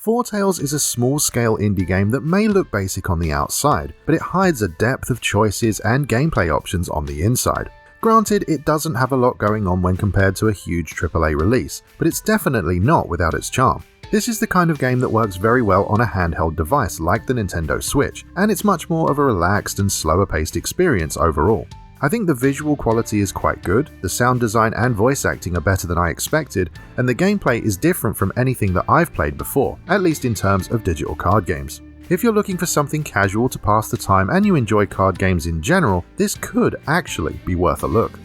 Foretales is a small-scale indie game that may look basic on the outside, but it hides a depth of choices and gameplay options on the inside. Granted, it doesn't have a lot going on when compared to a huge AAA release, but it's definitely not without its charm. This is the kind of game that works very well on a handheld device like the Nintendo Switch, and it's much more of a relaxed and slower-paced experience overall. I think the visual quality is quite good, the sound design and voice acting are better than I expected, and the gameplay is different from anything that I've played before, at least in terms of digital card games. If you're looking for something casual to pass the time and you enjoy card games in general, this could actually be worth a look.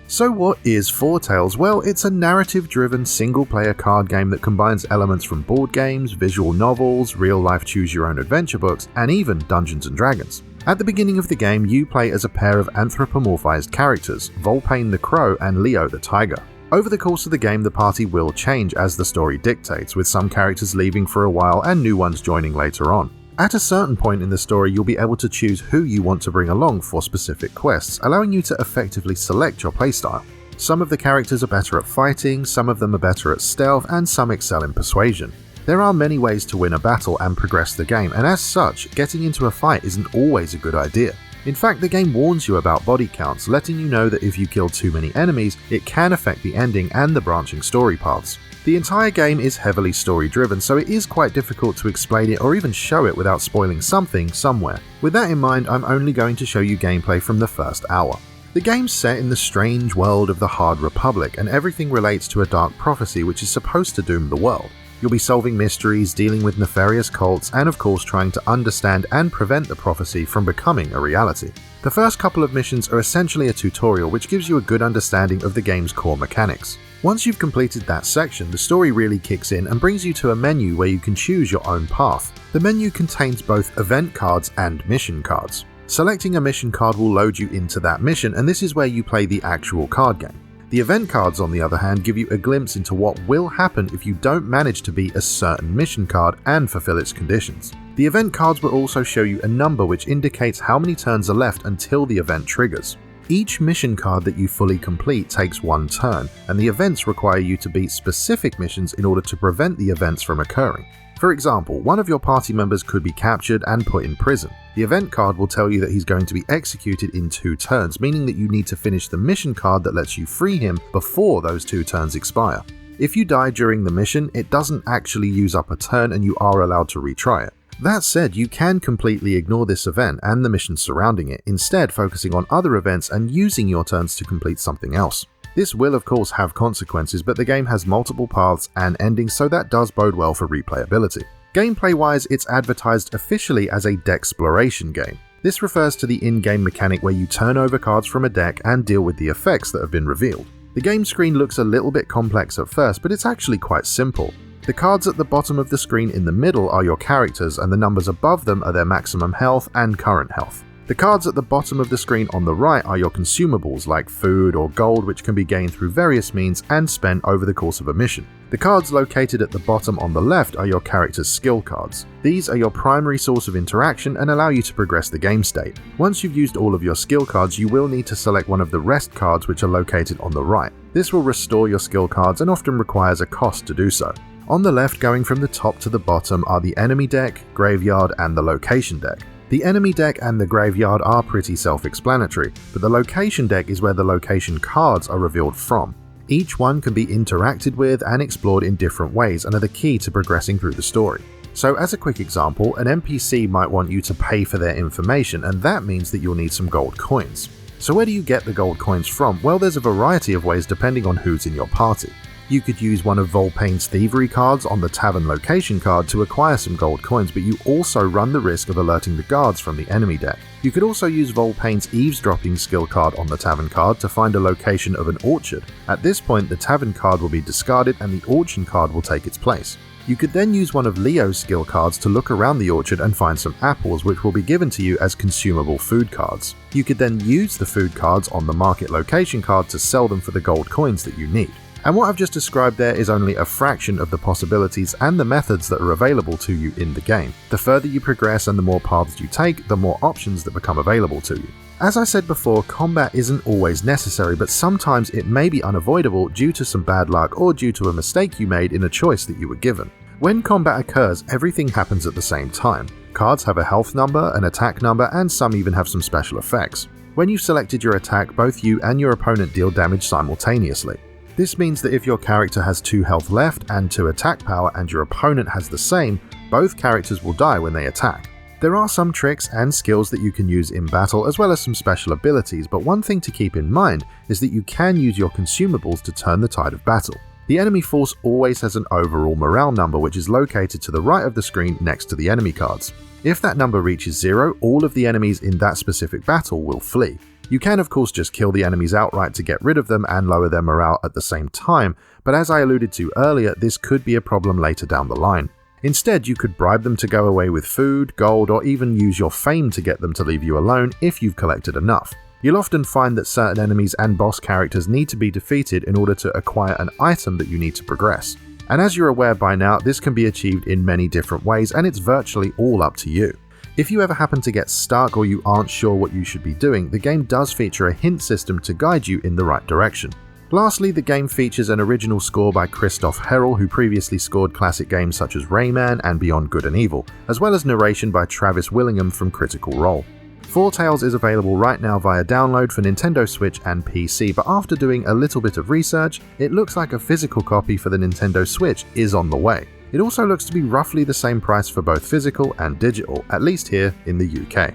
So what is Foretales? Well, it's a narrative-driven single-player card game that combines elements from board games, visual novels, real-life choose-your-own-adventure books, and even Dungeons & Dragons. At the beginning of the game, you play as a pair of anthropomorphized characters, Volpane the Crow and Leo the Tiger. Over the course of the game, the party will change as the story dictates, with some characters leaving for a while and new ones joining later on. At a certain point in the story, you'll be able to choose who you want to bring along for specific quests, allowing you to effectively select your playstyle. Some of the characters are better at fighting, some of them are better at stealth, and some excel in persuasion. There are many ways to win a battle and progress the game, and as such, getting into a fight isn't always a good idea. In fact, the game warns you about body counts, letting you know that if you kill too many enemies, it can affect the ending and the branching story paths. The entire game is heavily story-driven, so it is quite difficult to explain it or even show it without spoiling something somewhere. With that in mind, I'm only going to show you gameplay from the first hour. The game's set in the strange world of the Hard Republic, and everything relates to a dark prophecy which is supposed to doom the world. You'll be solving mysteries, dealing with nefarious cults, and of course trying to understand and prevent the prophecy from becoming a reality. The first couple of missions are essentially a tutorial which gives you a good understanding of the game's core mechanics. Once you've completed that section, the story really kicks in and brings you to a menu where you can choose your own path. The menu contains both event cards and mission cards. Selecting a mission card will load you into that mission, and this is where you play the actual card game. The event cards, on the other hand, give you a glimpse into what will happen if you don't manage to beat a certain mission card and fulfill its conditions. The event cards will also show you a number which indicates how many turns are left until the event triggers. Each mission card that you fully complete takes one turn, and the events require you to beat specific missions in order to prevent the events from occurring. For example, one of your party members could be captured and put in prison. The event card will tell you that he's going to be executed in 2 turns, meaning that you need to finish the mission card that lets you free him before those 2 turns expire. If you die during the mission, it doesn't actually use up a turn and you are allowed to retry it. That said, you can completely ignore this event and the missions surrounding it, instead focusing on other events and using your turns to complete something else. This will of course have consequences, but the game has multiple paths and endings, so that does bode well for replayability. Gameplay-wise, it's advertised officially as a decksploration game. This refers to the in-game mechanic where you turn over cards from a deck and deal with the effects that have been revealed. The game screen looks a little bit complex at first, but it's actually quite simple. The cards at the bottom of the screen in the middle are your characters, and the numbers above them are their maximum health and current health. The cards at the bottom of the screen on the right are your consumables like food or gold, which can be gained through various means and spent over the course of a mission. The cards located at the bottom on the left are your character's skill cards. These are your primary source of interaction and allow you to progress the game state. Once you've used all of your skill cards, you will need to select one of the rest cards which are located on the right. This will restore your skill cards and often requires a cost to do so. On the left, going from the top to the bottom, are the enemy deck, graveyard, and the location deck. The enemy deck and the graveyard are pretty self-explanatory, but the location deck is where the location cards are revealed from. Each one can be interacted with and explored in different ways and are the key to progressing through the story. So as a quick example, an NPC might want you to pay for their information, and that means that you'll need some gold coins. So where do you get the gold coins from? Well, there's a variety of ways depending on who's in your party. You could use one of Volpane's thievery cards on the tavern location card to acquire some gold coins, but you also run the risk of alerting the guards from the enemy deck. You could also use Volpane's eavesdropping skill card on the tavern card to find a location of an orchard. At this point, the tavern card will be discarded and the auction card will take its place. You could then use one of Leo's skill cards to look around the orchard and find some apples, which will be given to you as consumable food cards. You could then use the food cards on the market location card to sell them for the gold coins that you need. And what I've just described there is only a fraction of the possibilities and the methods that are available to you in the game. The further you progress and the more paths you take, the more options that become available to you. As I said before, combat isn't always necessary, but sometimes it may be unavoidable due to some bad luck or due to a mistake you made in a choice that you were given. When combat occurs, everything happens at the same time. Cards have a health number, an attack number, and some even have some special effects. When you've selected your attack, both you and your opponent deal damage simultaneously. This means that if your character has 2 health left and 2 attack power and your opponent has the same, both characters will die when they attack. There are some tricks and skills that you can use in battle as well as some special abilities, but one thing to keep in mind is that you can use your consumables to turn the tide of battle. The enemy force always has an overall morale number which is located to the right of the screen next to the enemy cards. If that number reaches 0, all of the enemies in that specific battle will flee. You can of course just kill the enemies outright to get rid of them and lower their morale at the same time, but as I alluded to earlier, this could be a problem later down the line. Instead, you could bribe them to go away with food, gold, or even use your fame to get them to leave you alone if you've collected enough. You'll often find that certain enemies and boss characters need to be defeated in order to acquire an item that you need to progress. And as you're aware by now, this can be achieved in many different ways and it's virtually all up to you. If you ever happen to get stuck or you aren't sure what you should be doing, the game does feature a hint system to guide you in the right direction. Lastly, the game features an original score by Christoph Herrell, who previously scored classic games such as Rayman and Beyond Good and Evil, as well as narration by Travis Willingham from Critical Role. Foretales is available right now via download for Nintendo Switch and PC, but after doing a little bit of research, it looks like a physical copy for the Nintendo Switch is on the way. It also looks to be roughly the same price for both physical and digital, at least here in the UK.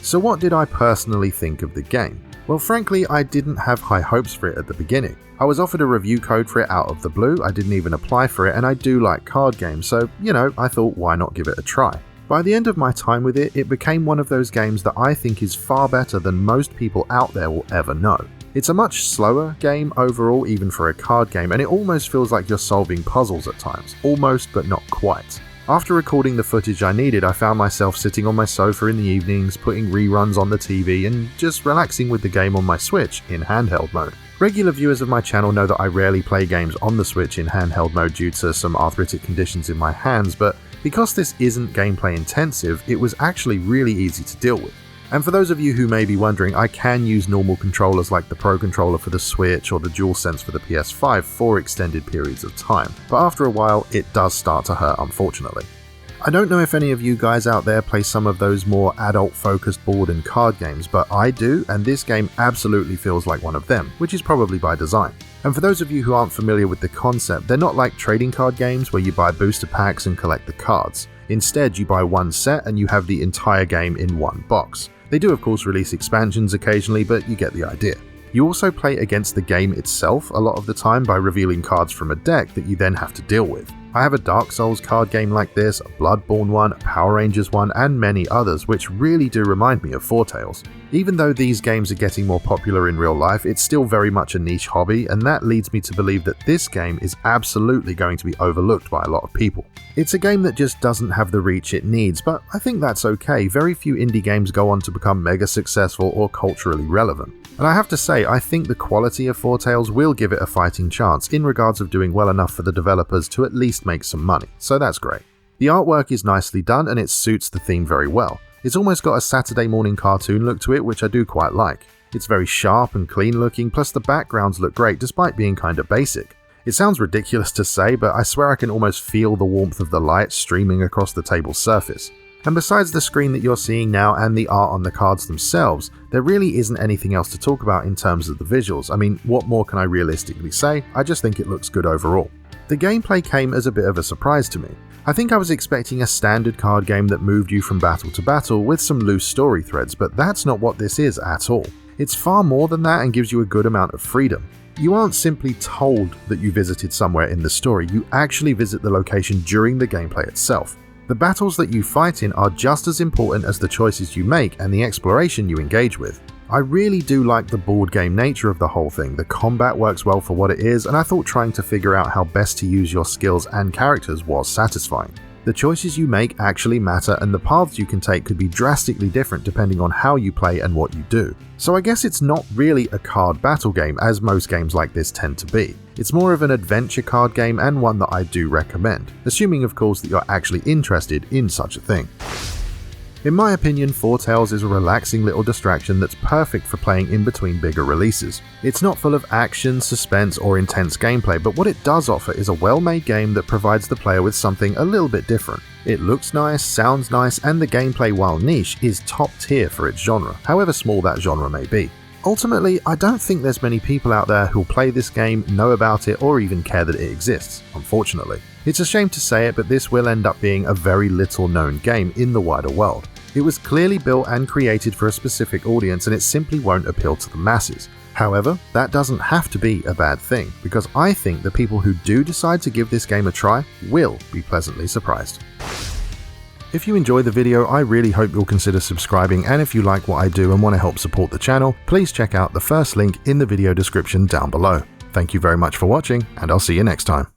So what did I personally think of the game? Well, frankly, I didn't have high hopes for it at the beginning. I was offered a review code for it out of the blue, I didn't even apply for it, and I do like card games, so, I thought why not give it a try. By the end of my time with it, it became one of those games that I think is far better than most people out there will ever know. It's a much slower game overall, even for a card game, and it almost feels like you're solving puzzles at times. Almost, but not quite. After recording the footage I needed, I found myself sitting on my sofa in the evenings, putting reruns on the TV, and just relaxing with the game on my Switch in handheld mode. Regular viewers of my channel know that I rarely play games on the Switch in handheld mode due to some arthritic conditions in my hands, but because this isn't gameplay intensive, it was actually really easy to deal with. And for those of you who may be wondering, I can use normal controllers like the Pro Controller for the Switch or the DualSense for the PS5 for extended periods of time, but after a while it does start to hurt, unfortunately. I don't know if any of you guys out there play some of those more adult-focused board and card games, but I do, and this game absolutely feels like one of them, which is probably by design. And for those of you who aren't familiar with the concept, they're not like trading card games where you buy booster packs and collect the cards. Instead, you buy one set and you have the entire game in one box. They do of course release expansions occasionally, but you get the idea. You also play against the game itself a lot of the time by revealing cards from a deck that you then have to deal with. I have a Dark Souls card game like this, a Bloodborne one, a Power Rangers one, and many others which really do remind me of Foretales. Even though these games are getting more popular in real life, it's still very much a niche hobby, and that leads me to believe that this game is absolutely going to be overlooked by a lot of people. It's a game that just doesn't have the reach it needs, but I think that's okay. Very few indie games go on to become mega successful or culturally relevant. And I have to say, I think the quality of Foretales will give it a fighting chance in regards of doing well enough for the developers to at least make some money, so that's great. The artwork is nicely done and it suits the theme very well. It's almost got a Saturday morning cartoon look to it, which I do quite like. It's very sharp and clean looking, plus the backgrounds look great despite being kinda basic. It sounds ridiculous to say, but I swear I can almost feel the warmth of the light streaming across the table's surface. And besides the screen that you're seeing now and the art on the cards themselves, there really isn't anything else to talk about in terms of the visuals. I mean, what more can I realistically say? I just think it looks good overall. The gameplay came as a bit of a surprise to me. I think I was expecting a standard card game that moved you from battle to battle with some loose story threads, but that's not what this is at all. It's far more than that and gives you a good amount of freedom. You aren't simply told that you visited somewhere in the story, you actually visit the location during the gameplay itself. The battles that you fight in are just as important as the choices you make and the exploration you engage with. I really do like the board game nature of the whole thing, the combat works well for what it is, and I thought trying to figure out how best to use your skills and characters was satisfying. The choices you make actually matter and the paths you can take could be drastically different depending on how you play and what you do. So I guess it's not really a card battle game as most games like this tend to be. It's more of an adventure card game and one that I do recommend, assuming of course that you're actually interested in such a thing. In my opinion, Foretales is a relaxing little distraction that's perfect for playing in between bigger releases. It's not full of action, suspense, or intense gameplay, but what it does offer is a well-made game that provides the player with something a little bit different. It looks nice, sounds nice, and the gameplay, while niche, is top tier for its genre, however small that genre may be. Ultimately, I don't think there's many people out there who'll play this game, know about it, or even care that it exists, unfortunately. It's a shame to say it, but this will end up being a very little known game in the wider world. It was clearly built and created for a specific audience, and it simply won't appeal to the masses. However, that doesn't have to be a bad thing, because I think the people who do decide to give this game a try will be pleasantly surprised. If you enjoyed the video, I really hope you'll consider subscribing, and if you like what I do and want to help support the channel, please check out the first link in the video description down below. Thank you very much for watching, and I'll see you next time.